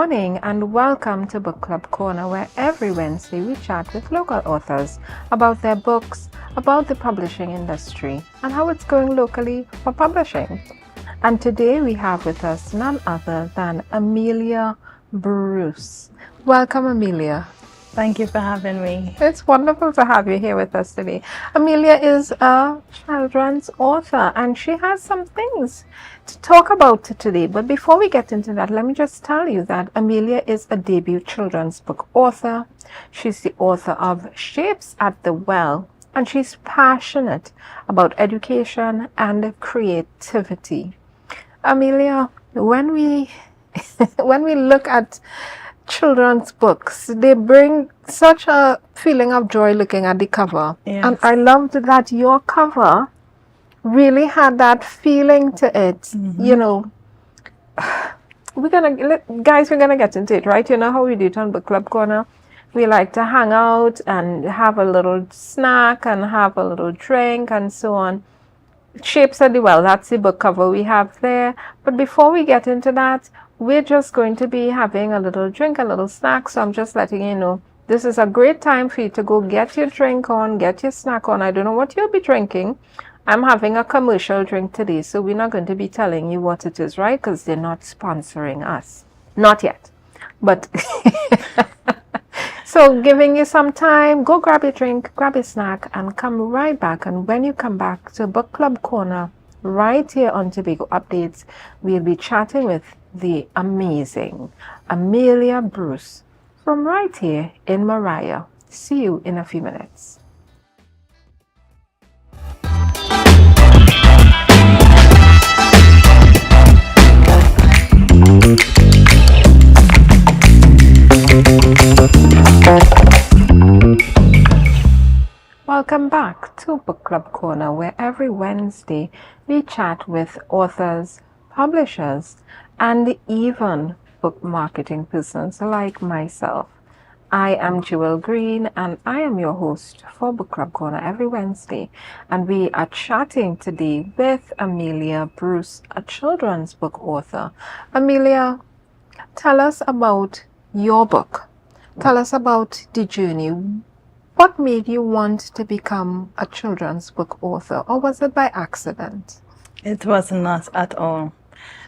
morning and welcome to Book Club Corner, where every Wednesday we chat with local authors about their books, about the publishing industry and how it's going locally for publishing. And today we have with us none other than Ameelia Bruce. Welcome, Ameelia. Thank you for having me. It's wonderful to have you here with us today. Ameelia is a children's author and she has some things to talk about today. But before we get into that, let me just tell you that Ameelia is a debut children's book author. She's the author of Shapes at the Well, and she's passionate about education and creativity. Ameelia, when we look at children's books, they bring such a feeling of joy looking at the cover. Yes. And I loved that your cover really had that feeling to it. Mm-hmm. You know, we're gonna get into it, right? You know how we do it on Book Club Corner. We like to hang out and have a little snack and have a little drink and so on. Shapes at the Well, that's the book cover we have there. But before we get into that, we're just going to be having a little drink, a little snack. So I'm just letting you know, this is a great time for you to go get your drink on, get your snack on. I don't know what you'll be drinking. I'm having a commercial drink today, so we're not going to be telling you what it is, right? Because they're not sponsoring us. Not yet. But so giving you some time, go grab your drink, grab your snack, and come right back. And when you come back to Book Club Corner, right here on Tobago Updates, we'll be chatting with the amazing Ameelia Bruce from right here in Mariah. See you in a few minutes. Welcome back to Book Club Corner, where every Wednesday we chat with authors, publishers, and even book marketing persons like myself. I am Jewel Green and I am your host for Book Club Corner every Wednesday. And we are chatting today with Ameelia Bruce, a children's book author. Ameelia, tell us about your book. Tell us about the journey. What made you want to become a children's book author, or was it by accident? It was not at all.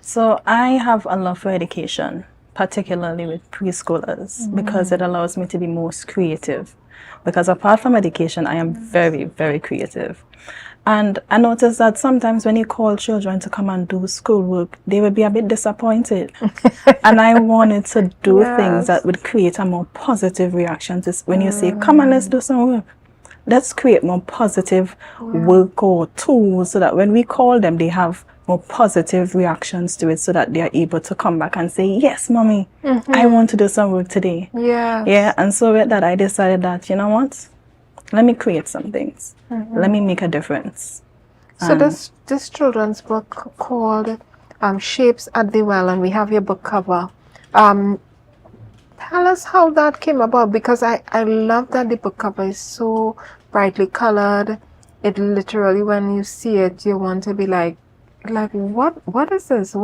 So I have a love for education, particularly with preschoolers, because it allows me to be most creative. Because apart from education, I am very, very creative. And I noticed that sometimes when you call children to come and do schoolwork, they would be a bit disappointed. And I wanted to do things that would create a more positive reaction to when you say, come on, let's do some work. Let's create more positive work or tools so that when we call them, they have more positive reactions to it so that they are able to come back and say, yes, mommy, I want to do some work today. Yeah. And so with that, I decided that, you know what? Let me create some things. Let me make a difference. So this children's book called Shapes at the Well, and we have your book cover. Tell us how that came about, because I love that the book cover is so brightly colored. It literally, when you see it, you want to be like what is this?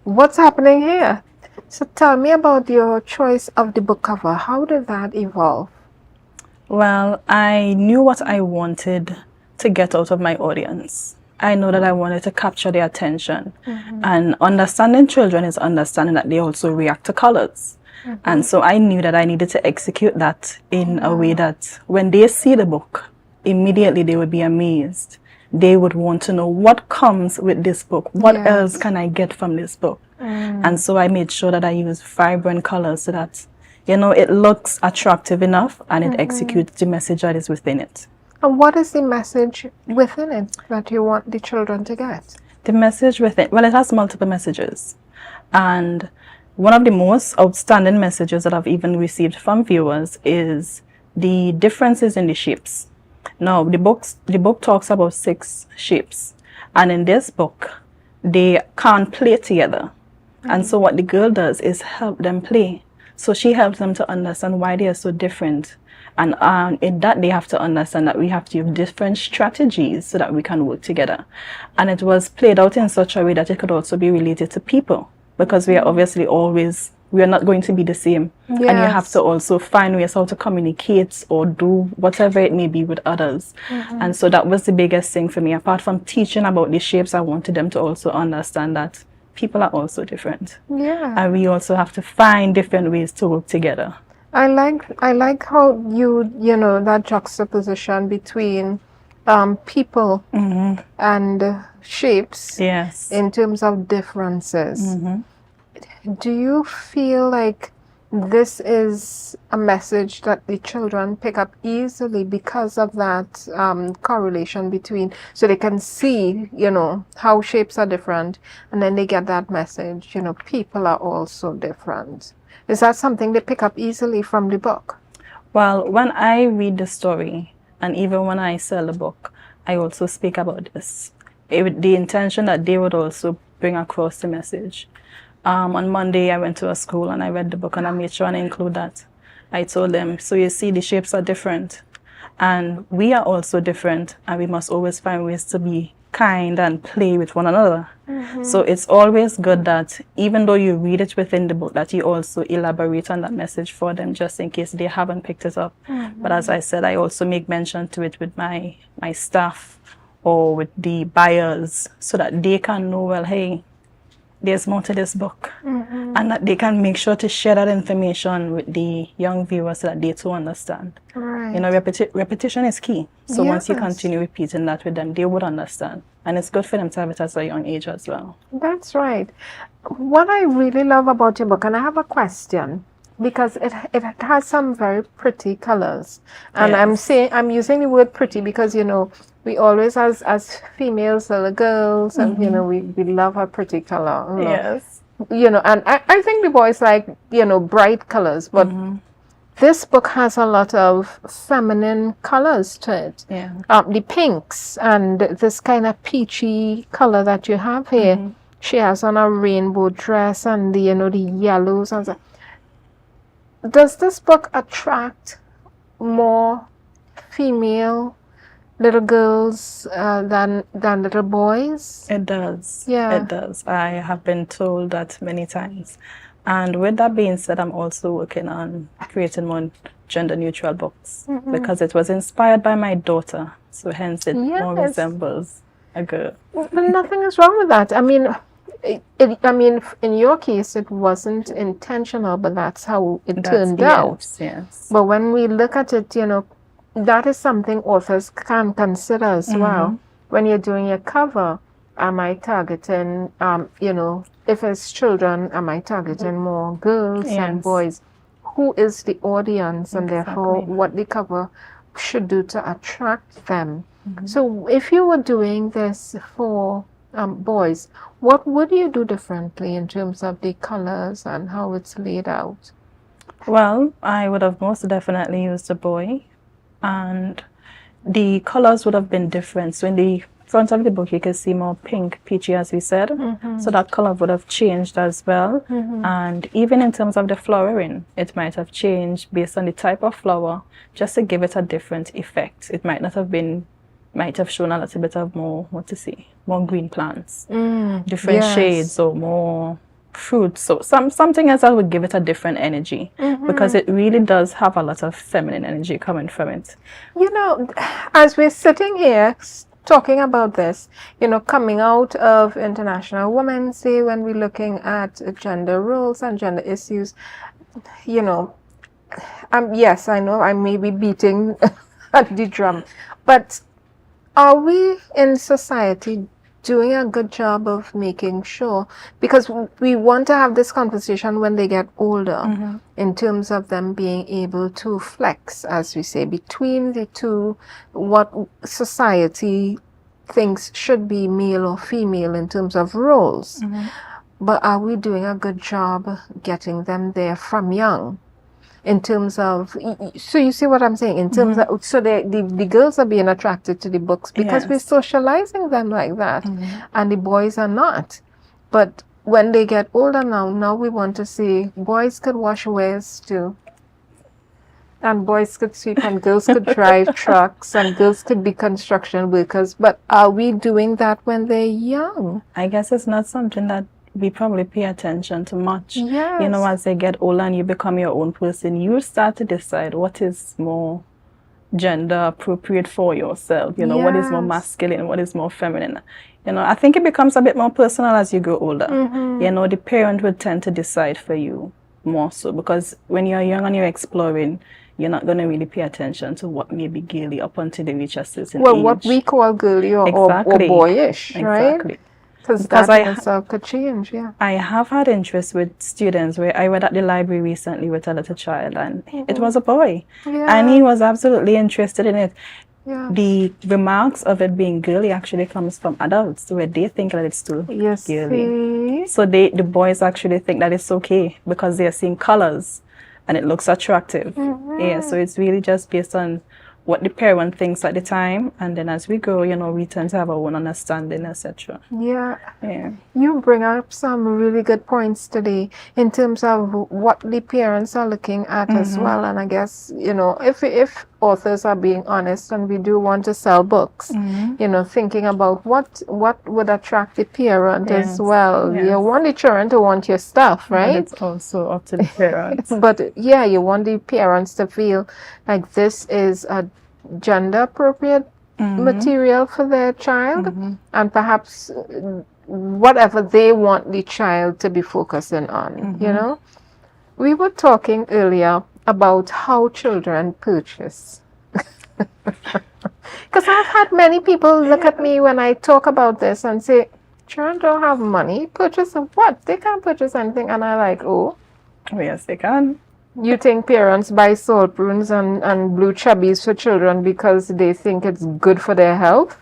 What's happening here? So tell me about your choice of the book cover. How did that evolve? Well, I knew what I wanted to get out of my audience. I know that I wanted to capture their attention. And understanding children is understanding that they also react to colors. And so I knew that I needed to execute that in a way that when they see the book, immediately they would be amazed. They would want to know what comes with this book. What else can I get from this book? And so I made sure that I used vibrant colors so that, you know, it looks attractive enough and it executes the message that is within it. And what is the message within it that you want the children to get? The message within, well, it has multiple messages. And one of the most outstanding messages that I've even received from viewers is the differences in the shapes. Now, the book talks about 6 shapes. And in this book, they can't play together. And so what the girl does is help them play. So she helps them to understand why they are so different. And in that, they have to understand that we have to use different strategies so that we can work together. And it was played out in such a way that it could also be related to people, because we are obviously always we are not going to be the same. And you have Yes. to also find ways how to communicate or do whatever it may be with others. And so that was the biggest thing for me. Apart from teaching about the shapes, I wanted them to also understand that people are also different. Yeah. And we also have to find different ways to work together. I like how you know that juxtaposition between people and shapes Yes. in terms of differences. Do you feel like this is a message that the children pick up easily because of that correlation between, so they can see, you know, how shapes are different, and then they get that message, you know, people are also different. Is that something they pick up easily from the book? Well, when I read the story, and even when I sell the book, I also speak about this. The intention that they would also bring across the message. On Monday, I went to a school and I read the book and I made sure and include that. I told them, so you see, the shapes are different. And we are also different, and we must always find ways to be kind and play with one another. So it's always good that even though you read it within the book, that you also elaborate on that message for them, just in case they haven't picked it up. But as I said, I also make mention to it with my staff or with the buyers, so that they can know, well, hey, there's more to this book, and that they can make sure to share that information with the young viewers so that they too understand. Right. You know, repetition is key. So once you Yes. continue repeating that with them, they would understand. And it's good for them to have it at a young age as well. That's right. What I really love about your book, and I have a question, because it has some very pretty colors, and Yes. I'm using the word pretty because, you know, we always as females, little girls, and you know, we love a pretty color. You know. Yes. You know, and I think the boys like, you know, bright colors, but this book has a lot of feminine colors to it. Yeah. The pinks and this kind of peachy color that you have here. She has on a rainbow dress, and the, you know, the yellows and so. Does this book attract more female little girls than little boys? It does. Yeah. It does. I have been told that many times. And with that being said, I'm also working on creating more gender-neutral books because it was inspired by my daughter. So hence it more Yes. resembles a girl. But nothing is wrong with that. I mean, I mean, in your case, it wasn't intentional, but that's how it turned out. Yes, yes. But when we look at it, you know, that is something authors can consider as well. When you're doing your cover, am I targeting, you know, if it's children, am I targeting more girls and Yes. boys? Who is the audience, and therefore Exactly. what the cover should do to attract them? So if you were doing this for boys, what would you do differently in terms of the colors and how it's laid out? Well, I would have most definitely used a boy, and the colors would have been different. So in the front of the book, you can see more pink, peachy, as we said. So that color would have changed as well. And even in terms of the flowering, it might have changed based on the type of flower, just to give it a different effect. It might not have been, might have shown a little bit of more, more green plants, different Yes. shades or more fruit. So something else that would give it a different energy, because it really does have a lot of feminine energy coming from it. You know, as we're sitting here talking about this, you know, coming out of International Women's Day, when we're looking at gender roles and gender issues, you know, yes, I know I may be beating at the drum, but are we in society doing a good job of making sure, because we want to have this conversation when they get older, in terms of them being able to flex, as we say, between the two, what society thinks should be male or female in terms of roles. But are we doing a good job getting them there from young? In terms of, so you see what I'm saying, in terms of, so the girls are being attracted to the books because we're socializing them like that, and the boys are not. But when they get older now we want to see boys could wash wares too, and boys could sweep, and girls could drive trucks, and girls could be construction workers. But are we doing that when they're young? I guess it's not something that we probably pay attention to much. Yes. You know, as they get older and you become your own person, you start to decide what is more gender appropriate for yourself. You know, what is more Yes. masculine, what is more feminine. You know, I think it becomes a bit more personal as you grow older. You know, the parent would tend to decide for you more so, because when you're young and you're exploring, you're not going to really pay attention to what may be girly up until they reach a certain age. What we call girly or boyish, right? Exactly. Because that in itself could change, yeah. I have had interest with students where I read at the library recently with a little child, and it was a boy. And he was absolutely interested in it. Yeah. The remarks of it being girly actually comes from adults, where they think that it's too girly. So the boys actually think that it's okay because they're seeing colors and it looks attractive. Yeah, so it's really just based on what the parent thinks at the time, and then as we grow, you know, we tend to have our own understanding, etc. Yeah. Yeah. You bring up some really good points today in terms of what the parents are looking at as well. And I guess, you know, if authors are being honest and we do want to sell books, you know, thinking about what would attract the parent as well. You want the children to want your stuff, right? But it's also up to the parents. But yeah, you want the parents to feel like this is a gender appropriate material for their child, and perhaps whatever they want the child to be focusing on, you know. We were talking earlier about how children purchase. Because I've had many people look at me when I talk about this and say, children don't have money. Purchase of what? They can't purchase anything. And I'm like, oh. Yes, they can. You think parents buy salt prunes and blue chubbies for children because they think it's good for their health?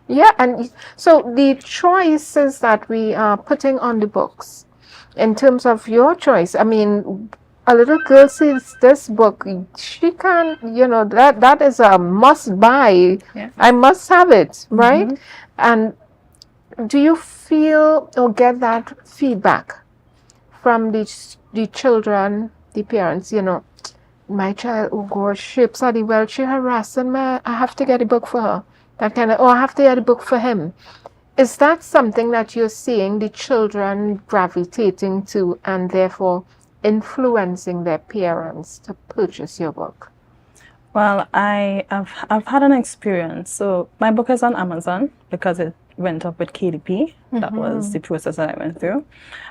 Yeah, and so the choices that we are putting on the books, in terms of your choice, I mean, a little girl sees this book, she can't, you know, that is a must buy. Yeah. I must have it, right? And do you feel or get that feedback from the children, the parents, you know, my child, oh gosh, she upset, well, she harassing me, I have to get a book for her. That kind of, I have to get a book for him. Is that something that you're seeing the children gravitating to and therefore influencing their parents to purchase your book? Well, I've had an experience. So my book is on Amazon because it went up with KDP. That was the process that I went through.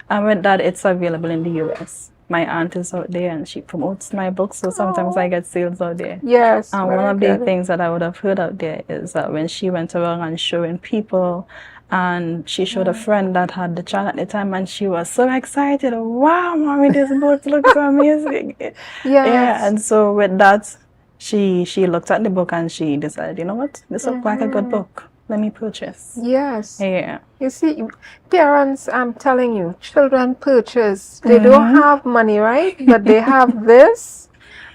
And with that, it's available in the US. My aunt is out there and she promotes my book, so sometimes I get sales out there. Yes. And one of the things that I would have heard out there is that when she went around and showing people, and she showed a friend that had the child at the time, and she was so excited. Wow, mommy, this book looks amazing. Yeah, and so with that, she looked at the book and she decided, you know what, this looks like a good book. Let me purchase. Yes. Yeah. You see, parents, I'm telling you, children purchase. They don't have money, right? But they have this.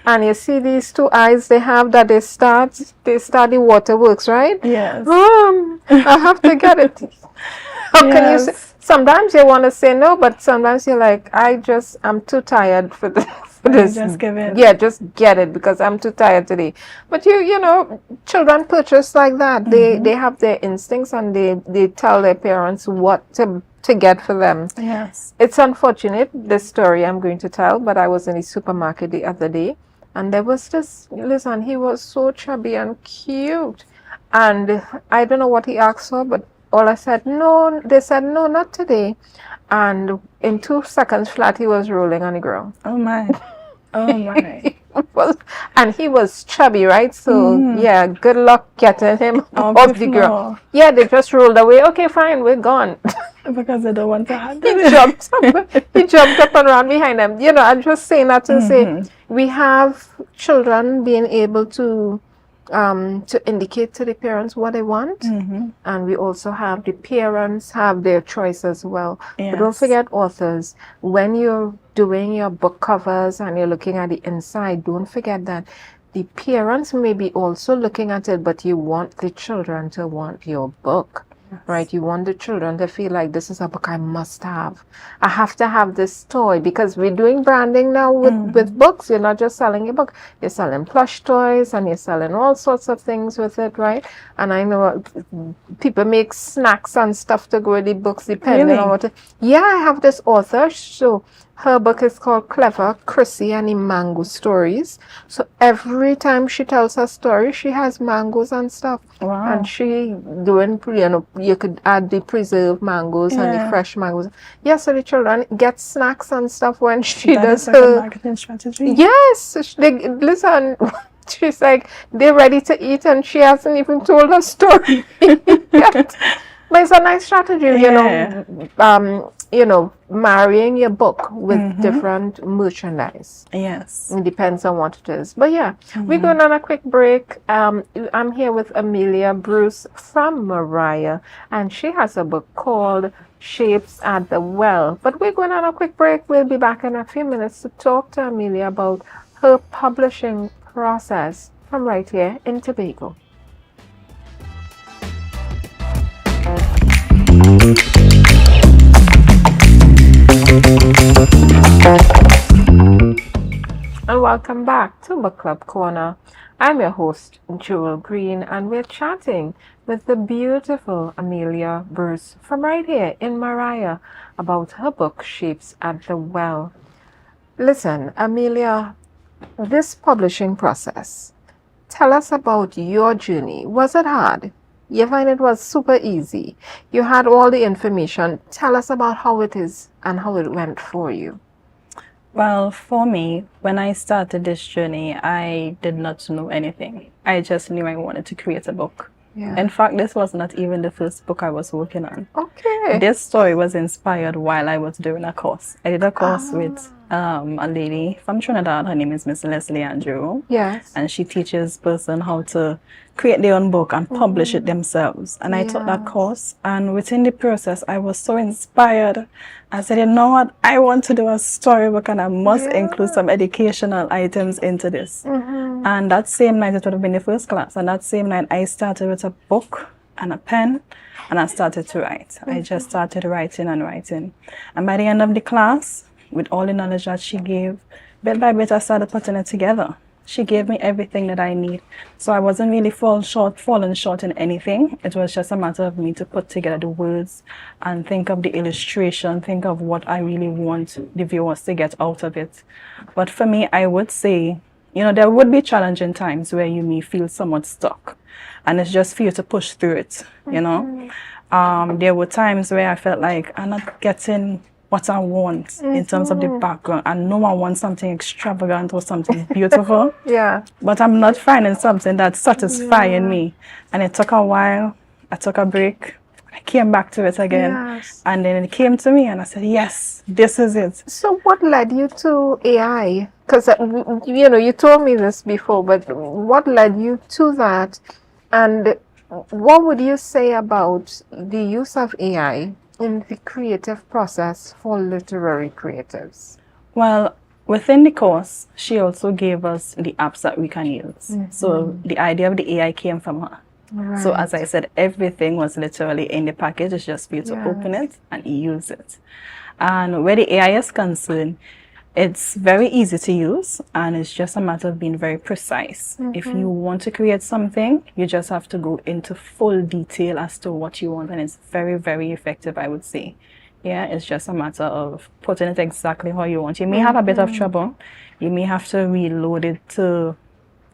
And you see these two eyes they have that they start the waterworks, right? Yes. I have to get it. How can you say? Sometimes you want to say no, but sometimes you're like, I'm too tired for this. Just give it. Yeah, just get it because I'm too tired today. But you know, children purchase like that. They have their instincts and they tell their parents what to get for them. Yes. It's unfortunate, this story I'm going to tell, but I was in the supermarket the other day and there was this, listen, he was so chubby and cute. And I don't know what he asked for, but all I said, no, they said, no, not today. And in 2 seconds flat, he was rolling on the ground. Oh my. Oh my. And he was chubby, right? So yeah, good luck getting him off the ground. Yeah, they just rolled away. Okay, fine, we're gone. Because they don't want to handle it. He jumped up and ran behind them. You know, I'm just saying that to say we have children being able to indicate to the parents what they want, and we also have the parents have their choice as well. Yes. But don't forget, authors, when you're doing your book covers and you're looking at the inside, don't forget that the parents may be also looking at it, but you want the children to want your book. right? You want the children to feel like this is a book I must have. I have to have this toy, because we're doing branding now with books. You're not just selling a book, you're selling plush toys and you're selling all sorts of things with it, right? And I know people make snacks and stuff to go with the books depending on what. Yeah, I have this author, so her book is called Clever Chrissy and the Mango Stories. So every time she tells her story, she has mangoes and stuff. Wow. And she doing, you could add the preserved mangoes and the fresh mangoes. Yeah, so the children get snacks and stuff when she does like her a marketing strategy. Yes, listen. She's like, they're ready to eat, and she hasn't even told her story yet. But it's a nice strategy, marrying your book with different merchandise. Yes. It depends on what it is. But yeah, we're going on a quick break. I'm here with Ameelia Bruce from Mariah, and she has a book called Shapes at the Well. But we're going on a quick break. We'll be back in a few minutes to talk to Ameelia about her publishing process from right here in Tobago. And welcome back to Book Club Corner. I'm your host, Jewel Green, and we're chatting with the beautiful Ameelia Bruce from right here in Mariah about her book, Shapes at the Well. Listen, Ameelia, this publishing process, tell us about your journey. Was it hard? You find it was super easy? You had all the information. Tell us about how it is and how it went for you. Well, for me, when I started this journey, I did not know anything. I just knew I wanted to create a book. Yeah. In fact, this was not even the first book I was working on. Okay. This story was inspired while I was doing a course. I did a course with a lady from Trinidad. Her name is Miss Leslie Andrew. Yes. And she teaches person how to create their own book and publish it themselves. And I took that course, and within the process, I was so inspired. I said, you know what? I want to do a storybook, and I must include some educational items into this. And that same night, it would have been the first class. And that same night, I started with a book and a pen, and I started to write. I just started writing and writing. And by the end of the class, with all the knowledge that she gave, bit by bit, I started putting it together. She gave me everything that I need. So I wasn't really falling short in anything. It was just a matter of me to put together the words and think of the illustration, think of what I really want the viewers to get out of it. But for me, I would say, there would be challenging times where you may feel somewhat stuck. And it's just for you to push through it, There were times where I felt like I'm not getting what I want in terms of the background. I know I want something extravagant or something beautiful. But I'm not finding something that's satisfying me. And it took a while. I took a break. I came back to it again. And then it came to me and I said, yes, this is it. So what led you to AI? Because, you told me this before, but what led you to that? And what would you say about the use of AI in the creative process for literary creatives? Well, within the course, she also gave us the apps that we can use. So the idea of the AI came from her. So as I said, everything was literally in the package. It's just for you to open it and use it. And where the AI is concerned, it's very easy to use, and it's just a matter of being very precise. If you want to create something, you just have to go into full detail as to what you want, and it's very, very effective, I would say. Yeah, it's just a matter of putting it exactly how you want. You may have a bit of trouble. You may have to reload it to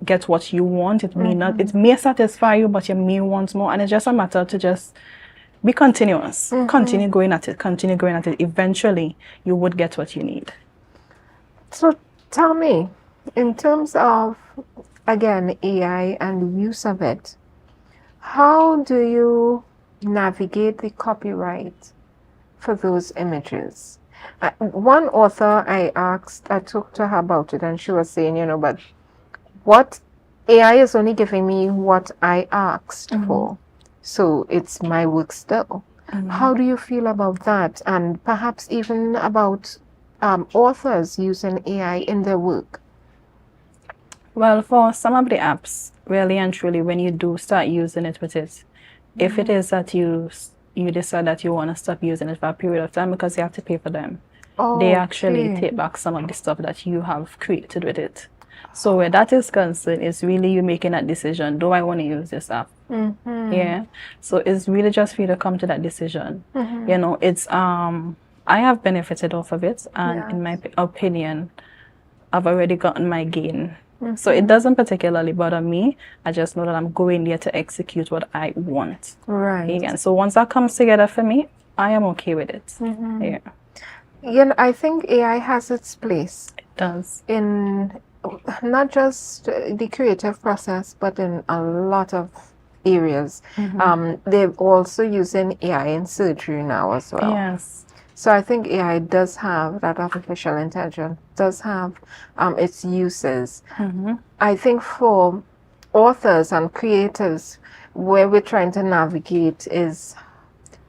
get what you want. It may not, it may satisfy you, but you may want more, and it's just a matter to just be continuous. Continue going at it, continue going at it. Eventually, you would get what you need. So tell me, in terms of, again, AI and the use of it, how do you navigate the copyright for those images? One author I talked to her about it, and she was saying, but what AI is only giving me what I asked for. So it's my work still. How do you feel about that? And perhaps even about authors using AI in their work? Well, for some of the apps, really and truly, when you do start using it with it, If it is that you decide that you want to stop using it for a period of time, because you have to pay for them, they actually take back some of the stuff that you have created with it. So where that is concerned, it's really you making that decision. Do I want to use this app? Yeah. So it's really just for you to come to that decision. You know, it's I have benefited off of it, and in my opinion, I've already gotten my gain. So it doesn't particularly bother me. I just know that I'm going there to execute what I want. Right. Again. So once that comes together for me, I am okay with it. Yeah. You know, I think AI has its place. It does. In not just the creative process, but in a lot of areas. They're also using AI in surgery now as well. Yes. So I think AI does have, that artificial intelligence does have its uses. I think for authors and creators, where we're trying to navigate is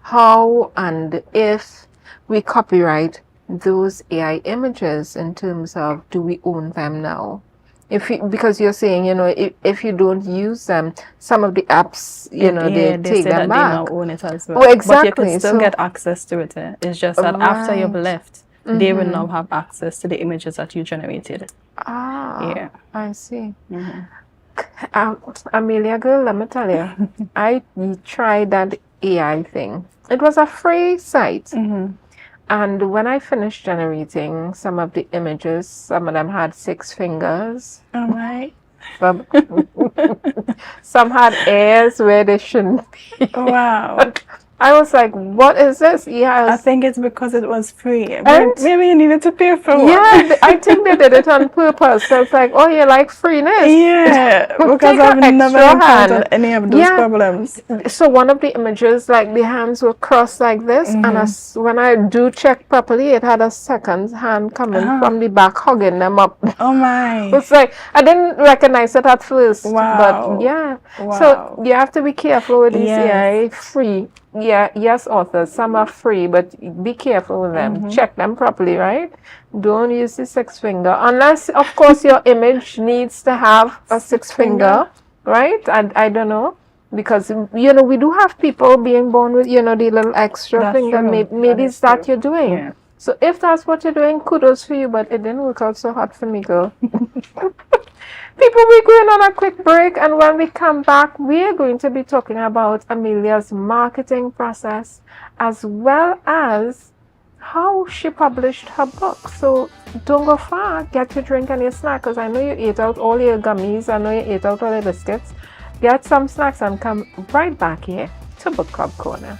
how and if we copyright those AI images, in terms of, do we own them now? Because you're saying, you know, if you don't use them, some of the apps, you know, they take them back. They now own it as well. Oh, exactly. But you can still get access to it. It's just that after you've left, they will now have access to the images that you generated. Yeah. I see. Ameelia, girl, let me tell you, I tried that AI thing. It was a free site. And when I finished generating some of the images, some of them had 6 fingers. Oh my. Some had ears where they shouldn't be. Wow. I was like, what is this? Yeah, I think it's because it was free. Maybe you needed to pay for it. Yeah, I think they did it on purpose. So it's like, oh, you like freeness? Yeah, because I've never encountered any of those problems. So one of the images, like the hands were crossed like this, and when I do check properly, it had a second hand coming from the back, hugging them up. Oh my. It's like, I didn't recognize it at first. Wow. But yeah. Wow. So you have to be careful with these AI free. Yeah, yes, authors. Some are free, but be careful with them. Check them properly, right? Don't use the 6 finger. Unless, of course, your image needs to have a 6 finger, right? I don't know. Because, you know, we do have people being born with, you know, the little extra finger. Maybe it's that you're doing. Yeah. So if that's what you're doing, kudos for you, but it didn't work out so hot for me, girl. People, we're going on a quick break, and when we come back, we're going to be talking about Ameelia's marketing process, as well as how she published her book. So don't go far. Get your drink and your snack, because I know you ate out all your gummies. I know you ate out all your biscuits. Get some snacks and come right back here to Book Club Corner.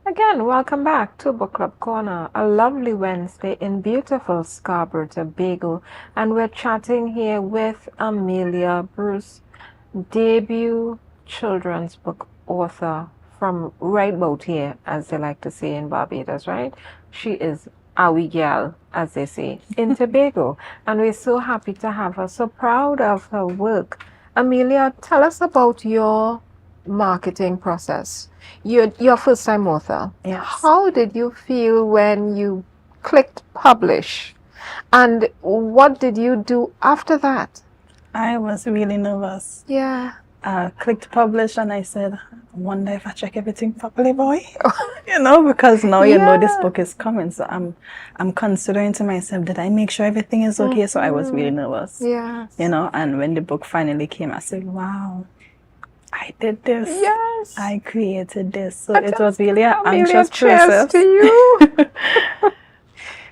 Again, welcome back to Book Club Corner, a lovely Wednesday in beautiful Scarborough, Tobago, and we're chatting here with Ameelia Bruce, debut children's book author from right about here, as they like to say in Barbados, right? She is a wee gal, as they say, in Tobago, and we're so happy to have her, so proud of her work. Ameelia, tell us about your marketing process. You're a first-time author. Yes. How did you feel when you clicked publish? And what did you do after that? I was really nervous. Yeah. Clicked publish, and I said, I wonder if I check everything properly, boy. You know, because now you know this book is coming. So I'm considering to myself, did I make sure everything is okay? So I was really nervous. Yeah. You know, and when the book finally came, I said, wow, I did this. Yes. I created this. So it was really an anxious process. Cheers to you.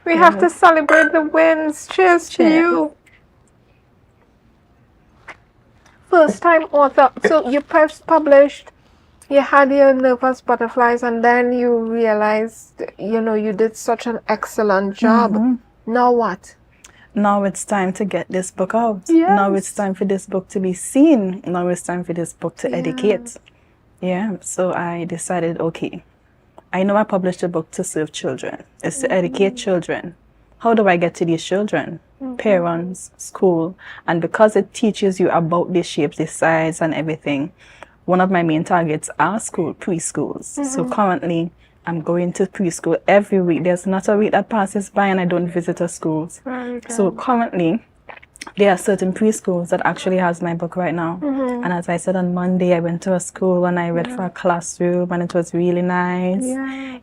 We have to celebrate the wins. Cheers to you. First time author. So you first published, you had your nervous butterflies, and then you realized, you know, you did such an excellent job. Now what? Now it's time to get this book out. Yes. Now it's time for this book to be seen. Now it's time for this book to educate. Yeah. So I decided, okay, I know I published a book to serve children. It's to educate children. How do I get to these children? Parents, school. And because it teaches you about the shapes, the size, and everything, one of my main targets are preschools. So currently, I'm going to preschool every week. There's not a week that passes by and I don't visit a school. So currently, there are certain preschools that actually has my book right now. And as I said, on Monday, I went to a school and I read for a classroom and it was really nice.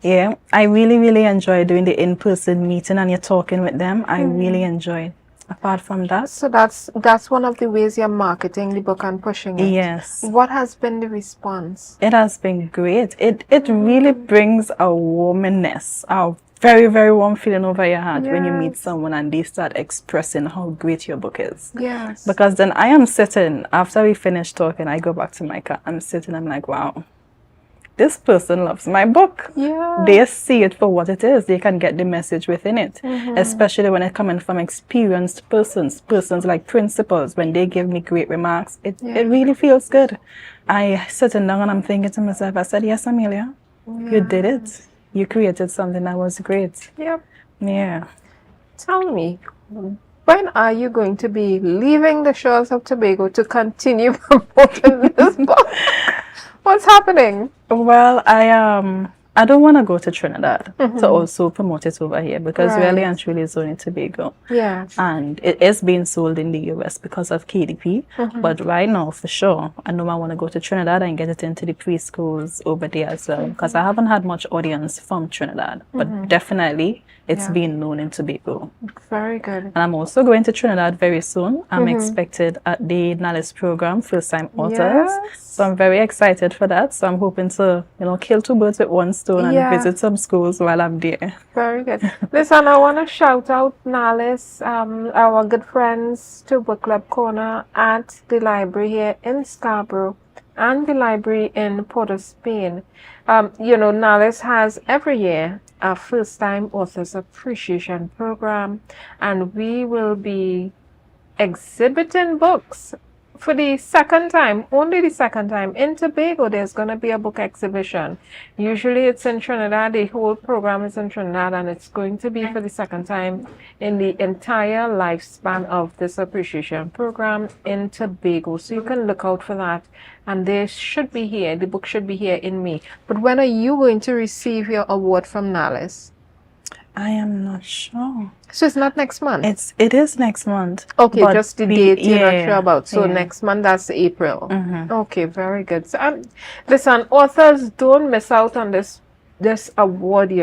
Yeah, I really, really enjoy doing the in-person meeting and you're talking with them. I really enjoy it. Apart from that. So that's one of the ways you're marketing the book and pushing it. Yes. What has been the response? It has been great. It really brings a warmness, a very, very warm feeling over your heart when you meet someone and they start expressing how great your book is. Yes. Because then I am sitting, after we finish talking, I go back to my car. I'm sitting, I'm like, wow, this person loves my book. Yeah. They see it for what it is. They can get the message within it. Especially when it's coming from experienced persons like principals, when they give me great remarks. It really feels good. I sitting down and I'm thinking to myself, I said, yes, Ameelia, you did it. You created something that was great. Yep. Yeah. Tell me, when are you going to be leaving the shores of Tobago to continue promoting this book? What's happening? Well, I don't want to go to Trinidad to also promote it over here because really and truly it's only Tobago. Yes. And it is being sold in the US because of KDP. But right now, for sure, I know I want to go to Trinidad and get it into the preschools over there as well because I haven't had much audience from Trinidad. But definitely, it's being known in Tobago. Very good. And I'm also going to Trinidad very soon. I'm expected at the NALIS program, First Time Authors. So I'm very excited for that. So I'm hoping to, kill two birds with one stone and visit some schools while I'm there. Very good. Listen, I want to shout out NALIS, our good friends to Book Club Corner at the library here in Scarborough and the library in Port of Spain. NALIS has every year a first-time authors appreciation program, and we will be exhibiting books for the second time, only the second time. In Tobago, there's going to be a book exhibition. Usually it's in Trinidad. The whole program is in Trinidad, and it's going to be for the second time in the entire lifespan of this appreciation program in Tobago. So you can look out for that. And they should be here. The book should be here in May. But when are you going to receive your award from NALIS? I am not sure. So it's not next month? It is next month. Okay, just the date you're not sure about. So next month, that's April. Okay, very good. So listen, authors, don't miss out on this award,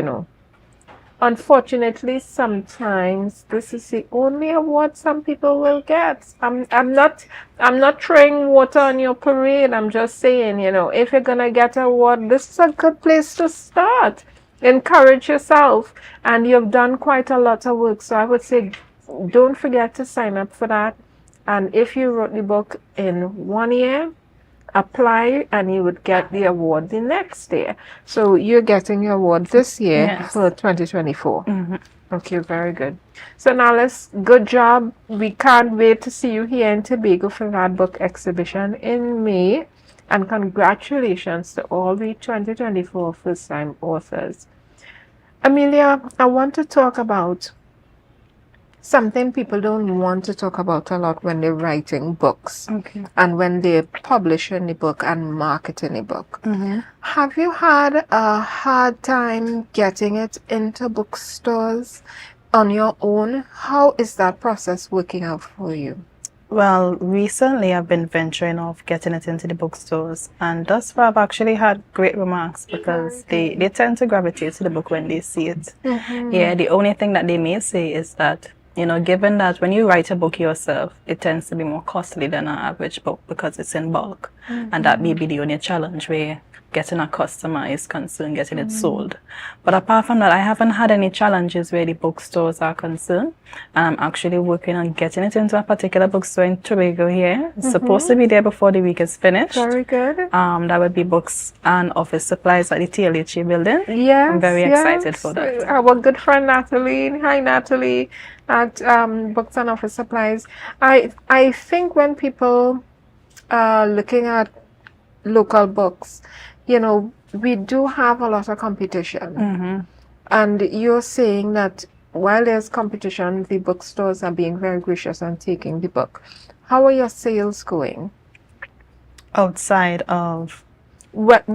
Unfortunately, sometimes this is the only award some people will get. I'm not throwing water on your parade. I'm just saying, if you're gonna get an award, this is a good place to start. Encourage yourself, and you've done quite a lot of work. So I would say, don't forget to sign up for that. And if you wrote the book in 1 year, apply and you would get the award the next year. So you're getting your award this year for 2024. Okay, very good. So NALIS, good job. We can't wait to see you here in Tobago for that book exhibition in May. And congratulations to all the 2024 first-time authors. Ameelia, I want to talk about something people don't want to talk about a lot when they're writing books and when they're publishing the book and marketing the book. Have you had a hard time getting it into bookstores on your own? How is that process working out for you? Well, recently I've been venturing off getting it into the bookstores, and thus far I've actually had great remarks because they tend to gravitate to the book when they see it. Yeah, the only thing that they may say is that, given that when you write a book yourself, it tends to be more costly than an average book because it's in bulk. And that may be the only challenge where getting a customer is concerned, getting it sold. But apart from that, I haven't had any challenges where the bookstores are concerned. And I'm actually working on getting it into a particular bookstore in Tobago here. It's supposed to be there before the week is finished. Very good. That would be books and office supplies at the TLHA building. Yes, I'm very excited for that. Our good friend Natalie, hi Natalie, at Books and Office Supplies. I think when people are looking at local books, we do have a lot of competition. And you're saying that while there's competition, the bookstores are being very gracious and taking the book. How are your sales going? outside of.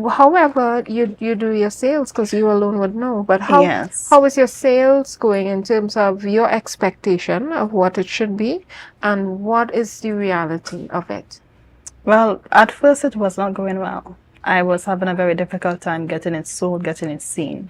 However, you do your sales, because you alone would know. But Yes. how is your sales going in terms of your expectation of what it should be, and what is the reality of it? Well, at first it was not going well. I was having a very difficult time getting it sold, getting it seen.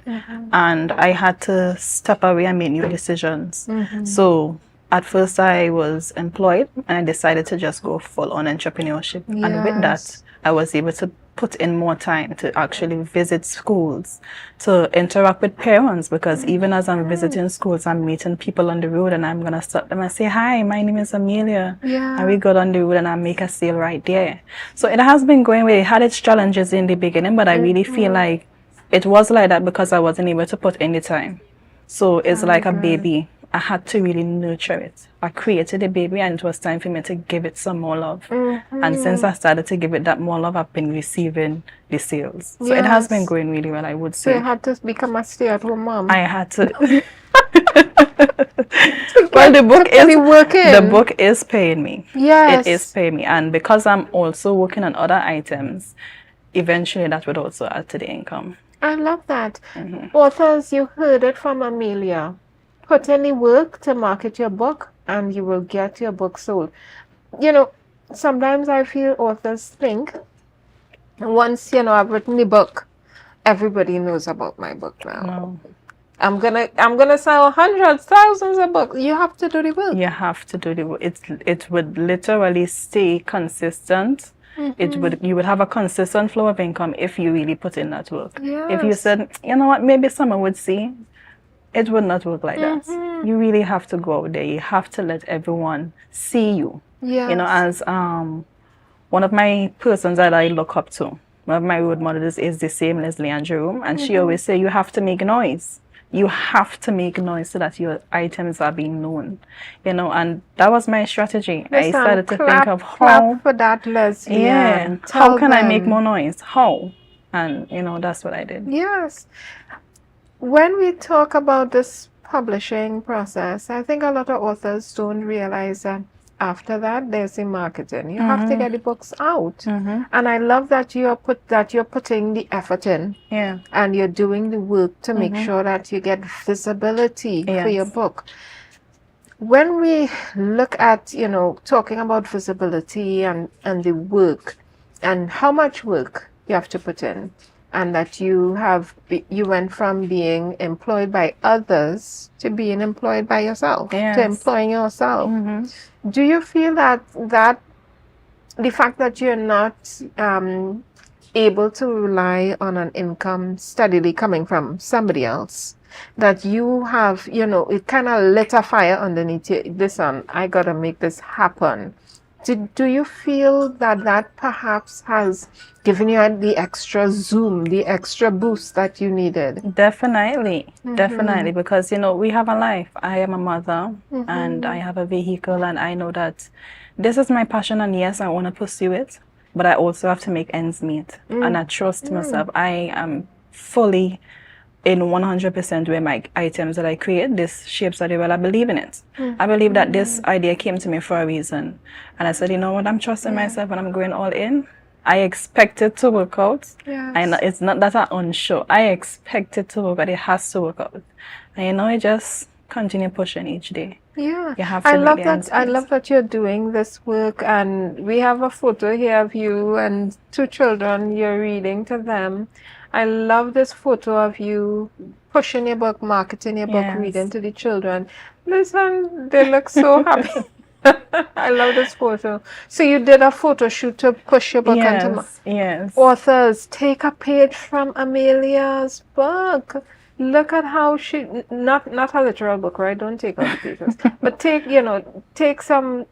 And I had to step away and make new decisions. So at first I was employed, and I decided to just go full on entrepreneurship. And with that, I was able to put in more time to actually visit schools, to interact with parents, because even as I'm visiting schools, I'm meeting people on the road, and I'm going to stop them and say, hi, my name is Ameelia. And we go on the road and I make a sale right there. So it has been going well. It had its challenges in the beginning, but I really feel like it was like that because I wasn't able to put in the time. So it's like a baby. I had to really nurture it. I created a baby, and it was time for me to give it some more love. And since I started to give it that more love, I've been receiving the sales. So it has been going really well, I would say. So you had to become a stay-at-home mom. I had to. Well, the book is paying me. Yes. It is paying me. And because I'm also working on other items, eventually that would also add to the income. I love that. Authors, you heard it from Ameelia. Put in the work to market your book, and you will get your book sold. You know, sometimes I feel authors think, once, I've written the book, everybody knows about my book now. No. I'm gonna sell hundreds, thousands of books. You have to do the work. You have to do the work. It would literally stay consistent. You would have a consistent flow of income if you really put in that work. If you said, you know what, maybe someone would see, it would not work like that. You really have to go out there. You have to let everyone see you. As one of my persons that I look up to, one of my role models is the same Leslie and Jerome, and she always say, you have to make noise. You have to make noise so that your items are being known. And that was my strategy. I started to think of how for that, Leslie. How can I make more noise? How? And that's what I did. Yes. When we talk about this publishing process, I think a lot of authors don't realize that after that there's the marketing. You have to get the books out. And I love that you're putting the effort in. And you're doing the work to make sure that you get visibility for your book. When we look at, talking about visibility and the work, and how much work you have to put in, and that you went from being employed by others to being employed by yourself, to employing yourself. Do you feel that the fact that you're not able to rely on an income steadily coming from somebody else, that you have, it kind of lit a fire underneath you, listen, I gotta make this happen. Do you feel that perhaps has given you the extra zoom, the extra boost that you needed? Definitely, definitely, because we have a life. I am a mother, and I have a vehicle, and I know that this is my passion, and yes, I want to pursue it, but I also have to make ends meet, and I trust myself. I am fully in 100% with my items that I create. This shapes are well. I believe in it. I believe that this idea came to me for a reason. And I said, you know what, I'm trusting myself and I'm going all in. I expect it to work out. And it's not that I'm unsure. I expect it to work out. It has to work out. And I just continue pushing each day. You have to I love that you're doing this work, and we have a photo here of you and 2 children. You're reading to them. I love this photo of you pushing your book, marketing your book, reading to the children. Listen, they look so happy. I love this photo. So you did a photo shoot to push your book onto authors. Take a page from Ameelia's book. Look at how she, not a literal book, right? Don't take all the pages, but take some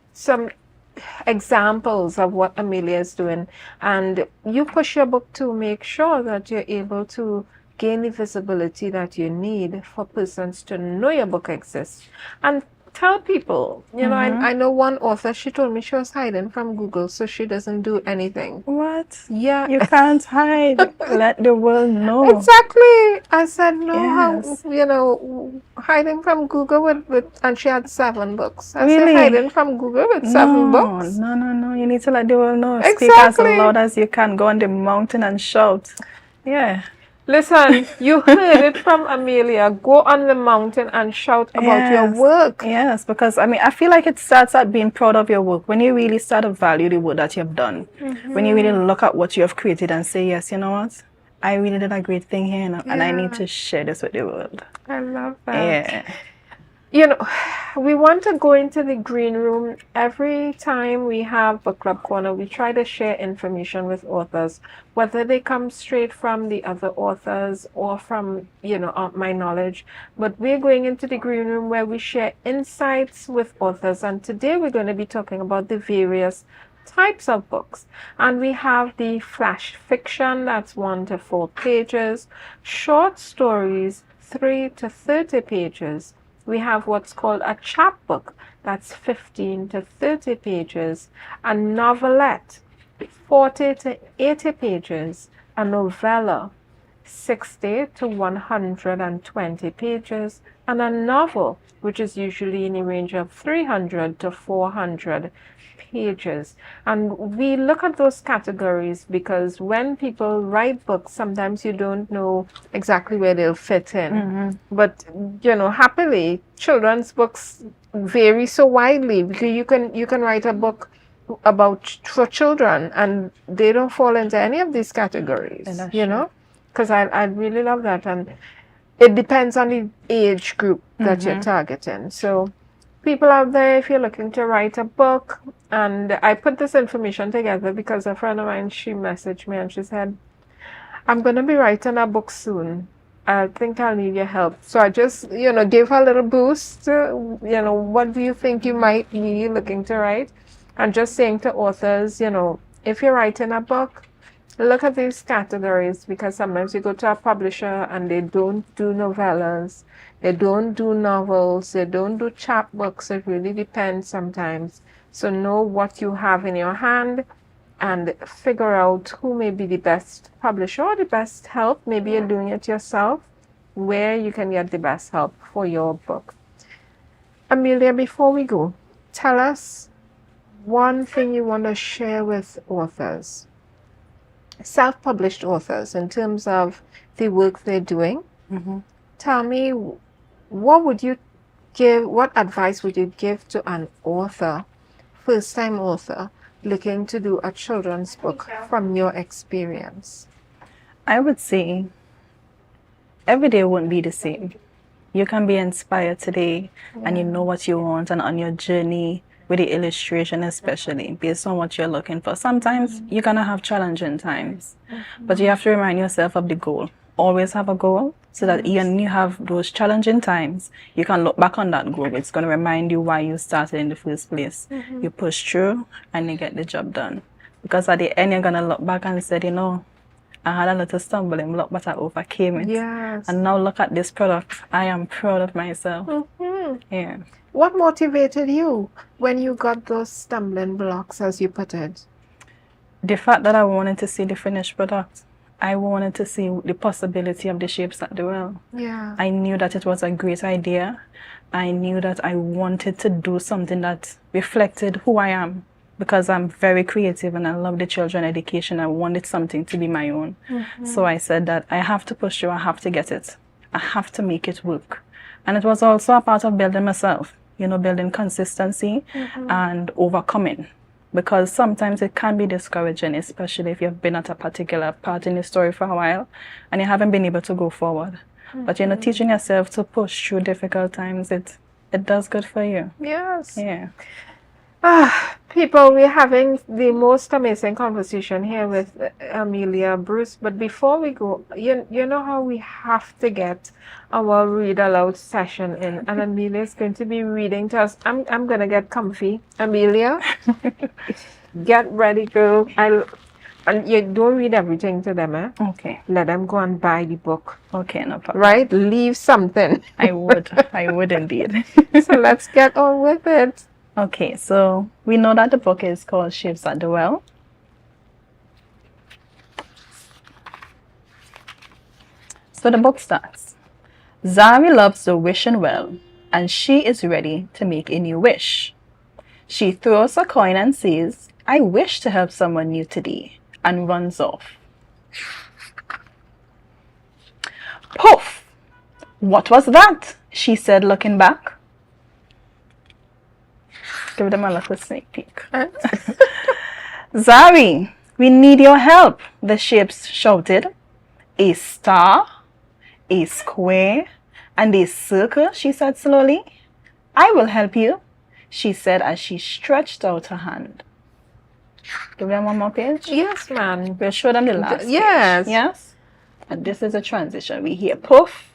examples of what Ameelia is doing, and you push your book to make sure that you're able to gain the visibility that you need for persons to know your book exists. And tell people. You know, I know one author, she told me she was hiding from Google so she doesn't do anything. What? Yeah. You can't hide. Let the world know. Exactly. I said, no, Yes. how, you know, hiding from Google and she had 7 books. I said, Really? hiding from Google with 7 books? No. You need to let the world know. Speak as Exactly. loud as you can. Go on the mountain and shout. Yeah. Listen, you heard it from Ameelia. Go on the mountain and shout about your work. Yes, because I feel like it starts at being proud of your work. When you really start to value the work that you've done, when you really look at what you have created and say, yes, you know what? I really did a great thing here and I need to share this with the world. I love that. Yeah. You know, we want to go into the green room. Every time we have Book Club Corner, we try to share information with authors, whether they come straight from the other authors or from, you know, my knowledge. But we're going into the green room where we share insights with authors. And today we're going to be talking about the various types of books. And we have the flash fiction, that's 1 to 4 pages, short stories, 3 to 30 pages. We have what's called a chapbook, that's 15 to 30 pages, a novelette, 40 to 80 pages, a novella, 60 to 120 pages, and a novel, which is usually in the range of 300 to 400 pages. And we look at those categories because when people write books, sometimes you don't know exactly where they'll fit in. But, you know, happily, children's books vary so widely because you can write a book for children and they don't fall into any of these categories, you know, because I really love that. And it depends on the age group that you're targeting. So people out there, if you're looking to write a book, and I put this information together because a friend of mine, she messaged me and she said, I'm going to be writing a book soon. I think I'll need your help. So I just, you know, gave her a little boost. You know, what do you think you might be looking to write? And just saying to authors, you know, if you're writing a book, look at these categories because sometimes you go to a publisher and they don't do novellas, they don't do novels, they don't do chapbooks. It really depends sometimes. So know what you have in your hand and figure out who may be the best publisher or the best help. Maybe you're doing it yourself, where you can get the best help for your book. Ameelia, before we go, tell us one thing you want to share with authors, self-published authors, in terms of the work they're doing. Tell me, what advice would you give to an author, first-time author, looking to do a children's book from your experience? I would say every day won't be the same. You can be inspired today and you know what you want, and on your journey with the illustration especially, based on what you're looking for. Sometimes you're going to have challenging times, but you have to remind yourself of the goal. Always have a goal so that when you have those challenging times, you can look back on that goal. It's going to remind you why you started in the first place. You push through and you get the job done. Because at the end, you're going to look back and say, you know, I had a little stumbling block, but I overcame it. Yes. And now look at this product. I am proud of myself. Yeah. What motivated you when you got those stumbling blocks, as you put it? The fact that I wanted to see the finished product. I wanted to see the possibility of the shapes at the well. Yeah. I knew that it was a great idea. I knew that I wanted to do something that reflected who I am, because I'm very creative and I love the children education. I wanted something to be my own. So I said that I have to push through, I have to get it. I have to make it work. And it was also a part of building myself, you know, building consistency and overcoming. Because sometimes it can be discouraging, especially if you've been at a particular part in the story for a while and you haven't been able to go forward. But, you know, teaching yourself to push through difficult times, it does good for you. Yes. Yeah. People, we're having the most amazing conversation here with Ameelia Bruce. But before we go, you know how we have to get our read aloud session in, and Ameelia is going to be reading to us. I'm going to get comfy. Ameelia, get ready, girl. And you don't read everything to them, eh? Okay. Let them go and buy the book. Okay, no problem. Right? Leave something. I would. I would indeed. So let's get on with it. Okay, so we know that the book is called Shapes at the Well. So the book starts. Zari loves the wishing well, and she is ready to make a new wish. She throws a coin and says, I wish to help someone new today, and runs off. Poof! What was that? She said, looking back. Give them a little sneak peek. Zari, we need your help, the shapes shouted. A star, a square, and a circle, she said slowly. I will help you, she said as she stretched out her hand. Give them one more page. Yes, ma'am. We'll show them the last Yes. page. Yes. And this is a transition. We hear poof.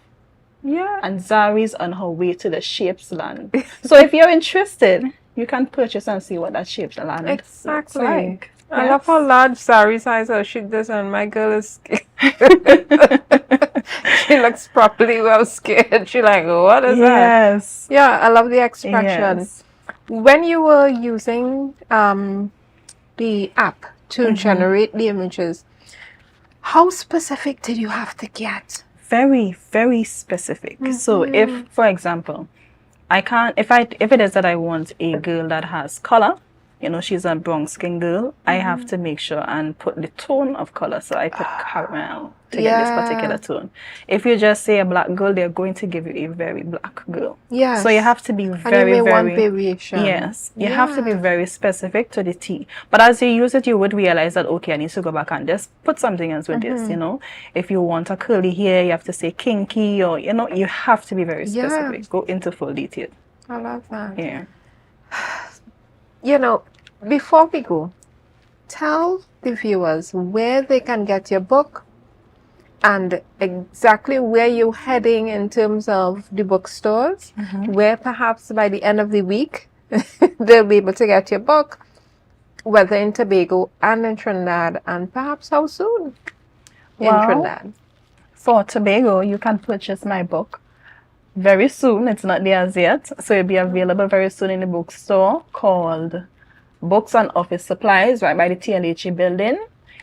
Yeah. And Zari's on her way to the Shapes land. So if you're interested, you can purchase and see what that Shapes land Exactly. looks like. I love how large Zari's eyes are. She does, and my girl is scared. She looks properly well scared. She like, what is that? Yes. Yeah, I love the expression. Yes. When you were using the app to generate the images, how specific did you have to get? Very, very specific. So if, for example, if it is that I want a girl that has color, you know, she's a brown skin girl, I have to make sure and put the tone of color. So I put caramel to get this particular tone. If you just say a black girl, they're going to give you a very black girl. Yes. So you have to be very, and you may want very variation. Yes. You have to be very specific to the T. But as you use it, you would realize that, okay, I need to go back and just put something else with this, you know. If you want a curly hair, you have to say kinky, or, you know, you have to be very specific. Yeah. Go into full detail. I love that. Yeah. You know, before we go, tell the viewers where they can get your book and exactly where you're heading in terms of the bookstores, where perhaps by the end of the week they'll be able to get your book, whether in Tobago and in Trinidad, and perhaps how soon in Trinidad. For Tobago, you can purchase my book very soon. It's not there as yet. So it'll be available very soon in the bookstore called Books and Office Supplies, right by the TLHE building.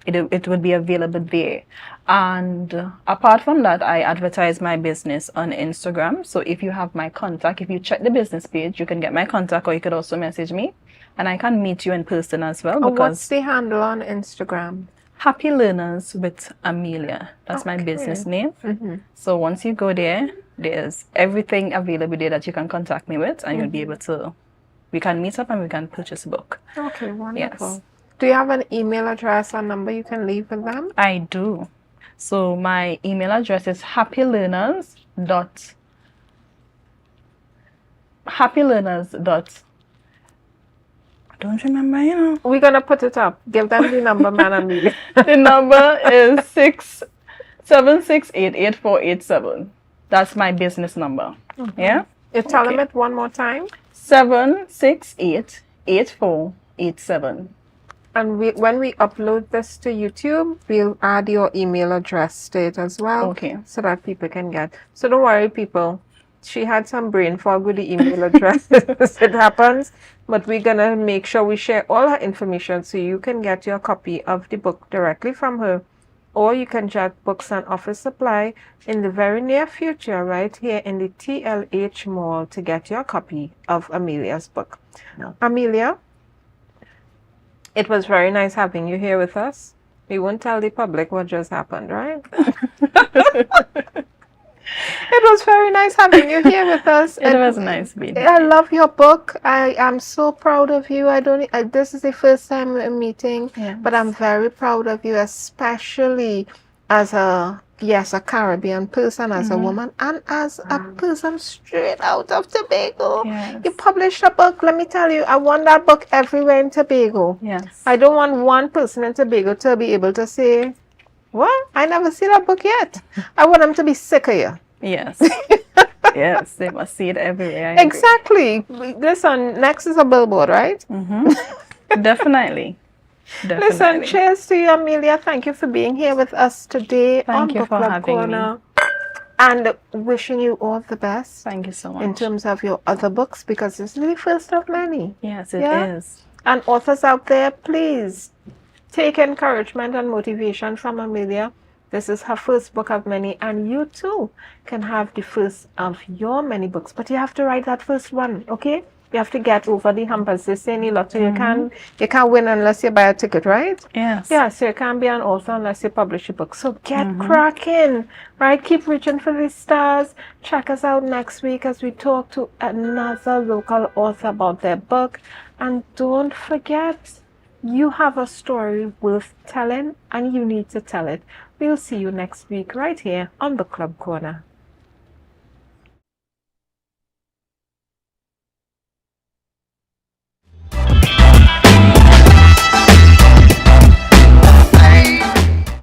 It would be available there. And apart from that, I advertise my business on Instagram. So if you have my contact, if you check the business page, you can get my contact, or you could also message me. And I can meet you in person as well. Oh, what's the handle on Instagram? Happy Learners with Ameelia. That's my business name. So once you go there, there's everything available there that you can contact me with, and you'll be able to, we can meet up and we can purchase a book. Okay, wonderful. Yes. Do you have an email address or number you can leave with them? I do. So my email address is happylearners. I don't remember, you know. We're going to put it up. Give them the number, man, Ameelia. The number is 676884887. That's my business number. Yeah? You tell them it one more time. 7688487. And when we upload this to YouTube, we'll add your email address to it as well. Okay. So that people can get. So don't worry, people. She had some brain fog with the email address. It happens. But we're going to make sure we share all her information so you can get your copy of the book directly from her. Or you can check Books and Office Supply in the very near future right here in the TLH Mall to get your copy of Amelia's book. No. Ameelia, it was very nice having you here with us. We won't tell the public what just happened, right? It was very nice having you here with us. It was nice being here. I love your book. I am so proud of you. This is the first time we're meeting, but I'm very proud of you, especially as a Caribbean person, as a woman, and as a person straight out of Tobago. Yes. You published a book. Let me tell you, I want that book everywhere in Tobago. Yes. I don't want one person in Tobago to be able to say, what? I never see that book yet. I want them to be sick of you. Yes. Yes, they must see it everywhere. Exactly. Listen, next is a billboard, right? Definitely. Definitely. Listen, cheers to you, Ameelia. Thank you for being here with us today on Thank you Book for Club having Corner. me. And wishing you all the best. Thank you so much. In terms of your other books, because this is the first of many. Yes, it is. And authors out there, please take encouragement and motivation from Ameelia. This is her first book of many, and you too can have the first of your many books. But you have to write that first one, okay? You have to get over the hump, as they say in the lottery. You can't win unless you buy a ticket, right? Yes. Yeah, so you can't be an author unless you publish a book. So get cracking, right? Keep reaching for the stars. Check us out next week as we talk to another local author about their book. And don't forget, you have a story worth telling and you need to tell it. We'll see you next week right here on Book Club Corner.